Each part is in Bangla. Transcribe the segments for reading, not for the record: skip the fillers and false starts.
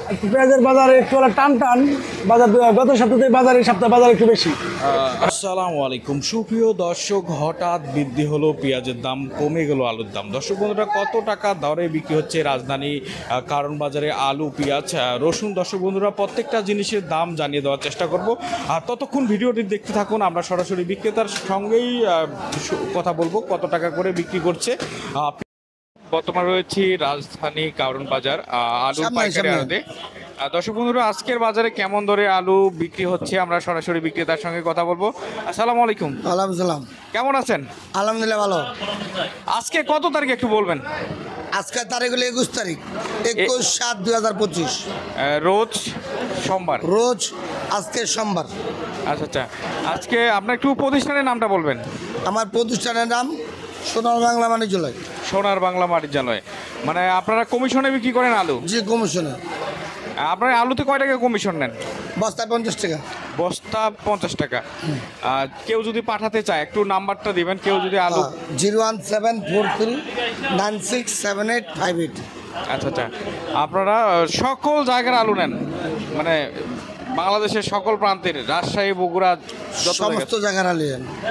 পেঁয়াজের বাজারে একটু হলো টান টান বাজার। গত সপ্তাহে বাজার, এই সপ্তাহে বাজার একটু বেশি। আসসালামু আলাইকুম সুপ্রিয় দর্শক, হঠাৎ বৃদ্ধি হলো পেঁয়াজের দাম, কমে গেল আলুর দাম। দর্শক বন্ধুরা, কত টাকা দরে বিক্রি হচ্ছে রাজধানী কারণ বাজারে আলু, পেঁয়াজ, রসুন? দর্শক বন্ধুরা, প্রত্যেকটা জিনিসের দাম জানিয়ে দেওয়ার চেষ্টা করব। আর ততক্ষণ ভিডিওটি দেখতে থাকুন। আমরা সরাসরি বিক্রেতার সঙ্গেই কথা বলবো কত টাকা করে বিক্রি করছে। বর্তমানে রয়েছি রাজধানী কারণ বাজার আলু পাইকারি আড়তে। দর্শক বন্ধুরা, আজকের বাজারে কেমন দরে আলু বিক্রি হচ্ছে আমরা সরাসরি বিক্রেতার সঙ্গে কথা বলবো। আসসালামু আলাইকুম। আলহামদুলিল্লাহ। কেমন আছেন? আলহামদুলিল্লাহ ভালো। আজকে কত তারিখ একটু বলবেন? আজকের তারিখ হলো 21 তারিখ, 21/7/2025। রোজ সোমবার। রোজ আজকে সোমবার। আচ্ছা আচ্ছা, আজকে আপনার একটু প্রতিষ্ঠানের নামটা বলবেন। আমার প্রতিষ্ঠানের নাম সোনার বাংলা বাণিজ্যালয়। সোনার বাংলা বাণিজ্যালয়। মানে আপনারা কমিশনে বিক্রি করেন আলু? জি, কমিশনে। আপনার আলুতে কয় টাকা কমিশন নেন? বস্তায় 50 টাকা। বস্তা 50 টাকা। কেউ যদি পাঠাতে চায় একটু নাম্বারটা দিবেন, কেউ যদি আলু। 01743967858। আচ্ছা আচ্ছা, আপনারা সকল জায়গার আলু নেন, মানে বাংলাদেশের সকল প্রান্তের, রাজশাহী, বগুড়া, যত সমস্ত জায়গার আলু।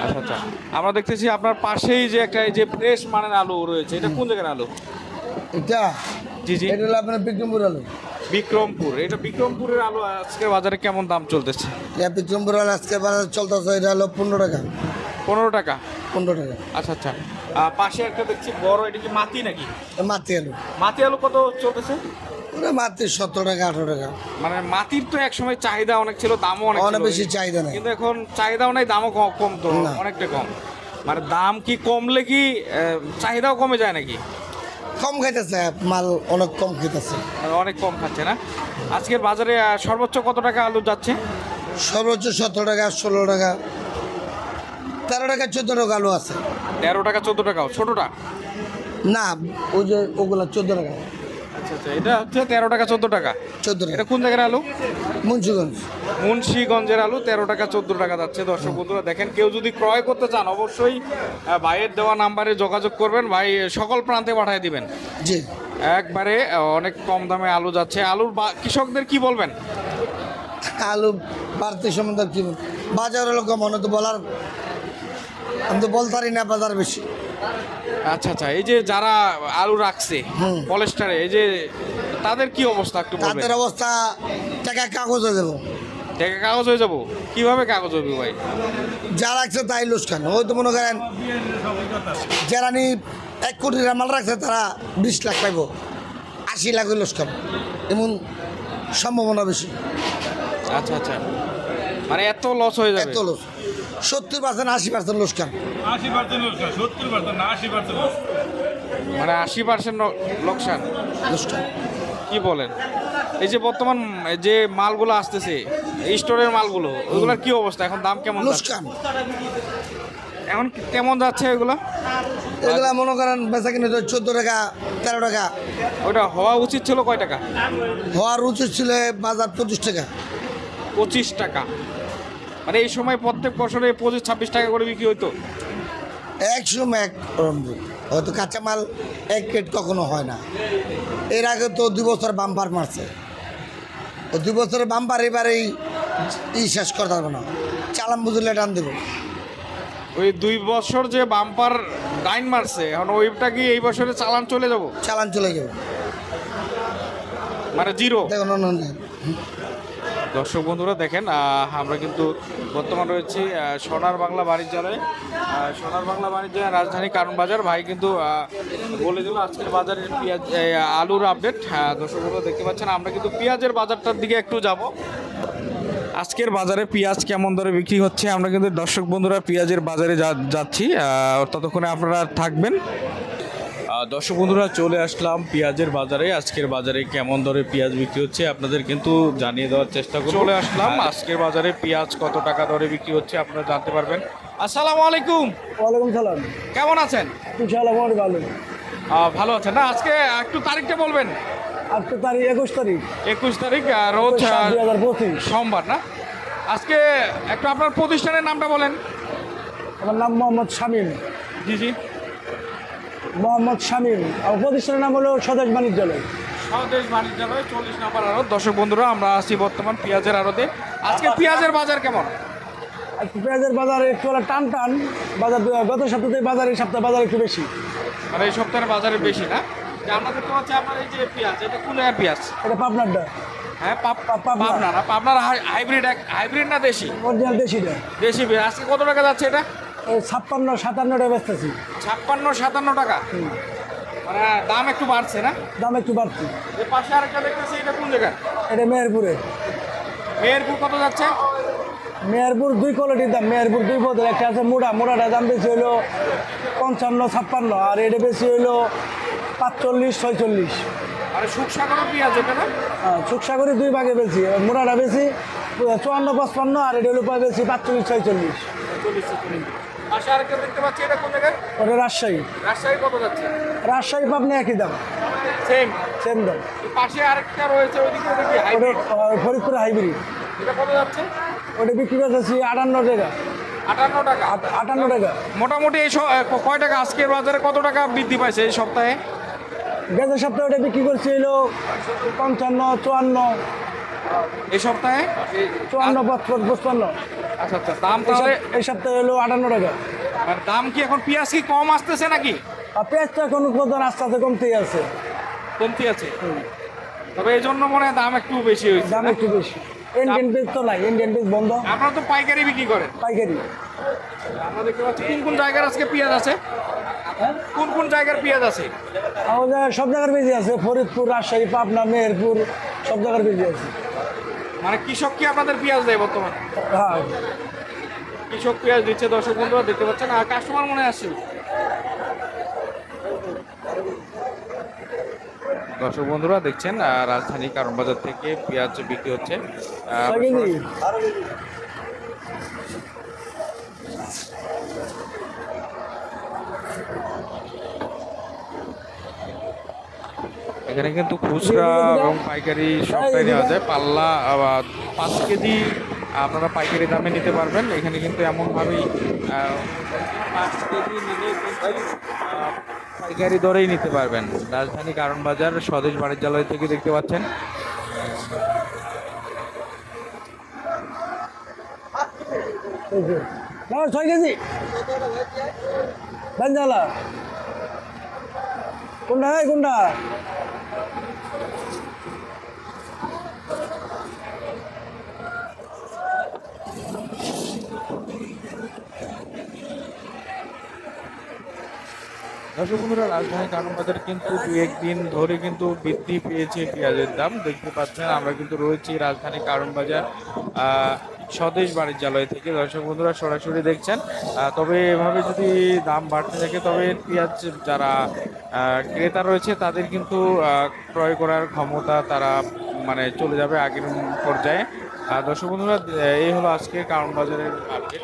আচ্ছা আচ্ছা, আমরা দেখতেছি আপনার পাশেই যে একটা এই যে ফ্রেশ মানের আলু রয়েছে, এটা কোন জায়গার আলু? এটা জি জি, এটা হলো আপনার বিক্রমপুর আলু। বিক্রমপুর। এটা বিক্রমপুরের আলু আজকের বাজারে কেমন দাম চলতেছে? এটা বিক্রমপুর আলু আজকে বাজার চলতেছে, এটা হলো 15 টাকা। 15 টাকা। 15 টাকা। আচ্ছা আচ্ছা, পাশে একটা দেখছি বড়, এটা কি মাটি নাকি? মাতি আলু। মাটি আলু কত চলতেছে? ওটা মাতি 17 টাকা 18 টাকা। মানে মাটির তো একসময় চাহিদা অনেক ছিল, দামও অনেক অনেক ছিল। বেশি চাহিদা নেই, কিন্তু এখন চাহিদাও নাই, দামও কম, তো না। অনেকটা কম। মানে দাম কি কমলে কি চাহিদাও কমে যায় নাকি? কম খাইতেছে মাল, অনেক কম খাইতেছে। মানে অনেক কম খাচ্ছে না? আজকের বাজারে সর্বোচ্চ কত টাকা আলু যাচ্ছে? সর্বোচ্চ 17 টাকা 16 টাকা 13 টাকা 14 টাকা আলু আছে। 13 টাকা 14 টাকাও ছোটটা? না, ওই যে ওগুলা 14 টাকা। আচ্ছা আচ্ছা, এটা হচ্ছে 13 টাকা 14 টাকা। 14 এটা টাকা কোন জায়গার আলু? মুন্সিগঞ্জ। মুন্সিগঞ্জের আলু 13 টাকা 14 টাকা যাচ্ছে। দর্শক বন্ধুরা দেখেন, কেউ যদি ক্রয় করতে চান অবশ্যই ভাইয়ের দেওয়া নাম্বারে যোগাযোগ করবেন, ভাই সকল প্রান্তে পাঠিয়ে দিবেন। জি, একবারে অনেক কম দামে আলু যাচ্ছে। আলুর কৃষকদের কি বলবেন? আলু বাড়তি সম্বন্ধে কি বাজার হলো কম, অনেক তো বলার, আমি তো বলতারি না বাজার বেশি। আচ্ছা আচ্ছা, এই যে যারা আলু রাখছে পলেস্টারে, এই যে তাদের কি অবস্থা একটু বলবেন? তাদের অবস্থা টাকা কাগজ হয়ে যাবো। টাকা কাগজ হয়ে যাবো? কিভাবে কাগজ হবে ভাই? যা রাখছে তাই লোসকান। ওই তো মনে করেন যারা 1 কোটি টাকা মাল রাখছে তারা 20 লাখ পাইব, 80 লাখ লোসকান, এমন সম্ভাবনা বেশি। আচ্ছা আচ্ছা, মানে এত লস হয়ে যাবে? এত লোস 70% 80% লোসকান। 80% লোকসান, 70% না 80% লোকসান। মানে 80% লোকসান? লোসকান। কি বলেন? এই যে বর্তমান যে মালগুলো আসতেছে, স্টোরের মালগুলো, ওইগুলোর কি অবস্থা এখন? দাম কেমন যাচ্ছে? লোসকান। এখন কেমন যাচ্ছে এগুলো? এগুলা মনে করেন বেচা কিনে 14 টাকা 13 টাকা। ওইটা হওয়া উচিত ছিল কয় টাকা? হওয়ার উচিত ছিল বাজার 25 টাকা। 25 টাকা? মানে এই সময় প্রত্যেক বছরে 25-26 টাকা করে বিক্রি হইতো? এক সময় এক রকম। হয়তো কাঁচামাল 1 রেট কখনো হয় না। এর আগে তো 2 বছর বাম্পার মারছে। ও 2 বছরের বাম্পার এবারেই শেষ করতে পারবো না, চালান বুঝলে টান দেবো। ওই 2 বছর যে বাম্পার ডাইন মারছে, এখন ওইটা কি এই বছরে চালান চলে যাব? চালান চলে যাবে, মানে জিরো? দেখুন। দর্শক বন্ধুরা দেখেন, আমরা কিন্তু বর্তমান রয়েছি সোনার বাংলা বাণিজ্যালয়ে। সোনার বাংলা বাণিজ্যালয় রাজধানী কারণ বাজার। ভাই কিন্তু বলে দিল আজকের বাজারের পেঁয়াজ আলুর আপডেট। দর্শক বন্ধুরা দেখতে পাচ্ছেন, আমরা কিন্তু পেঁয়াজের বাজারটার দিকে একটু যাব। আজকের বাজারে পেঁয়াজ কেমন দরে বিক্রি হচ্ছে আমরা কিন্তু দর্শক বন্ধুরা পেঁয়াজের বাজারে যাচ্ছি, ততক্ষণে আপনারা থাকবেন। দর্শক বন্ধুরা, চলে আসলাম পেঁয়াজের বাজারে। আজকের বাজারে কেমন দরে পেঁয়াজ বিক্রি হচ্ছে আপনাদের কিন্তু জানিয়ে দেওয়ার চেষ্টা করব। চলে আসলাম, আজকের বাজারে পেঁয়াজ কত টাকা দরে বিক্রি হচ্ছে আপনারা জানতে পারবেন। আসসালামু আলাইকুম। ওয়ালাইকুম সালাম। কেমন আছেন? ইনশাআল্লাহ মোটামুটি ভালো। ভালো আছেন না? আজকে একটু তারিখটা বলবেন। আজকে তারিখ 21 তারিখ। 21 তারিখ, রোজ 2025 সোমবার না? আজকে একটু আপনার প্রতিষ্ঠানের নামটা বলেন। আমার নাম মোহাম্মদ শামীম। জি জি, মোহাম্মদ শামীম। আমার প্রতিষ্ঠানের নাম হলো স্বদেশ বাণিজ্যালয়। স্বদেশ বাণিজ্যালয় 40 নম্বর আড়ত। দর্শক বন্ধুরা, আমরা আছি বর্তমান পেঁয়াজের আড়তে। আজকে পেঁয়াজের বাজার কেমন? আর পেঁয়াজের বাজার একটু টান টান বাজার গত সপ্তাহে বাজার এই সপ্তাহে বাজার একটু বেশি। মানে এই সপ্তাহের বাজারে বেশি না? যে আমরা দেখতে পাচ্ছি আপনার এই যে পেঁয়াজ, এটা কোন জায়গার পেঁয়াজ? এটা পাবনারটা, হ্যাঁ পাবনা। পাবনা না, পাবনার হাইব্রিড না দেশি? অরিজিনাল দেশিটা। দেশি পেঁয়াজ আজকে কত টাকা যাচ্ছে এটা? এই 56-57 বেচতেছি। 56-57 টাকা। মানে দাম একটু বাড়ছে না? দাম একটু বাড়তি। যে পাশে আরেকটা দেখতেছি, এটা কোন জায়গা? এটা মেহেরপুরে। মেহেরপুর কত যাচ্ছে? মেহেরপুর 2 কোয়ালিটির দাম। মেহেরপুর 2 পদের, একটা আছে মোড়াটা দাম বেশি হলো 55-56, আর এটা বেশি হলো 45-46। আরে সুখসাগরের পেঁয়াজ এটা না? সুখসাগরী 2 ভাগে বেশি, মোড়াটা বেশি 54-55, আর এটা হলো বেশি 45-46। পাশে আরেকটা দেখতে পাচ্ছি, এটা কোন জায়গায়? ওটা রাজশাহী। রাজশাহী কত যাচ্ছে? রাজশাহী পাবনা একই দাম, সেম। সেম দাম। পাশে আরেকটা রয়েছে, ওইদিকে দেখি ওটা হাইব্রিড। ফরিদপুর হাইব্রিড। এটা কত যাচ্ছে? ওটা বিক্রি করতেছি 58 টাকা। 58 টাকা। 58 টাকা। মোটামুটি এই কয় টাকা আজকের বাজারে কত টাকা বৃদ্ধি পাইছে এই সপ্তাহে? গত সপ্তাহে ওটা বিক্রি করছি হলো 55-54। এই সপ্তাহে 54-55। আচ্ছা আচ্ছা, দাম তাহলে এই সপ্তাহে হলো 58 টাকা। মানে দাম কি এখন পেঁয়াজ কি কম আসতেছে নাকি আর পেঁয়াজ তো এখন উৎপাদন আস্তে আস্তে কমতেই আছে। কমতি আছে? তবে এই জন্য মনে হয় দাম একটু বেশি হয়েছে। দাম একটু বেশি। ইন্ডিয়ান বীজ তো নাই, ইন্ডিয়ান বীজ বন্ধ। আপনারা তো পাইকারি বিক্রি করেন। পাইকারি। আমরা দেখতে পাচ্ছি কোন কোন জায়গার আজকে পেঁয়াজ আছে? কোন কোন জায়গার পেঁয়াজ আছে? আমাদের সব জায়গার বীজ আছে, ফরিদপুর, রাজশাহী, পাবনা, মেহেরপুর, সব জায়গার বীজ আছে। মানে কৃষক কি আপনাদের পেঁয়াজ দেয় বর্তমানে? হ্যাঁ, কৃষক পেঁয়াজ দিচ্ছে। দর্শক বন্ধুরা দেখতে পাচ্ছেন, আর কাস্টমার মনে আসছে। দর্শক বন্ধুরা দেখছেন, রাজধানী কারণ বাজার থেকে পেঁয়াজ বিক্রি হচ্ছে। কেজি। এখানে কিন্তু খুচরা এবং পাইকারি সবটাই নেওয়া যায়। পাল্লা 5 কেজি আপনারা পাইকারি দামে নিতে পারবেন। এখানে কিন্তু এমনভাবেই 5 কেজি নিলে কিন্তু পাইকারি দরেই নিতে পারবেন। রাজধানী কারণ বাজার স্বদেশ বাণিজ্যালয় থেকে দেখতে পাচ্ছেন। না 6 কেজি বাঞ্জালা কোনটা কোনটা? দর্শক বন্ধুরা, রাজধানী কারণ বাজার কিন্তু 2-1 দিন ধরে কিন্তু বৃদ্ধি পেয়েছে পেঁয়াজের দাম। দেখতে পাচ্ছেন আমরা কিন্তু রয়েছি রাজধানী কারণ বাজার স্বদেশ বাণিজ্যালয় থেকে। দর্শক বন্ধুরা সরাসরি দেখছেন। তবে এভাবে যদি দাম বাড়তে থাকে তবে পেঁয়াজ যারা ক্রেতা রয়েছে তাদের কিন্তু ক্রয় করার ক্ষমতা তারা মানে চলে যাবে আগের পর্যায়ে। দর্শক বন্ধুরা, এই হলো আজকে কারণ বাজারের আপডেট।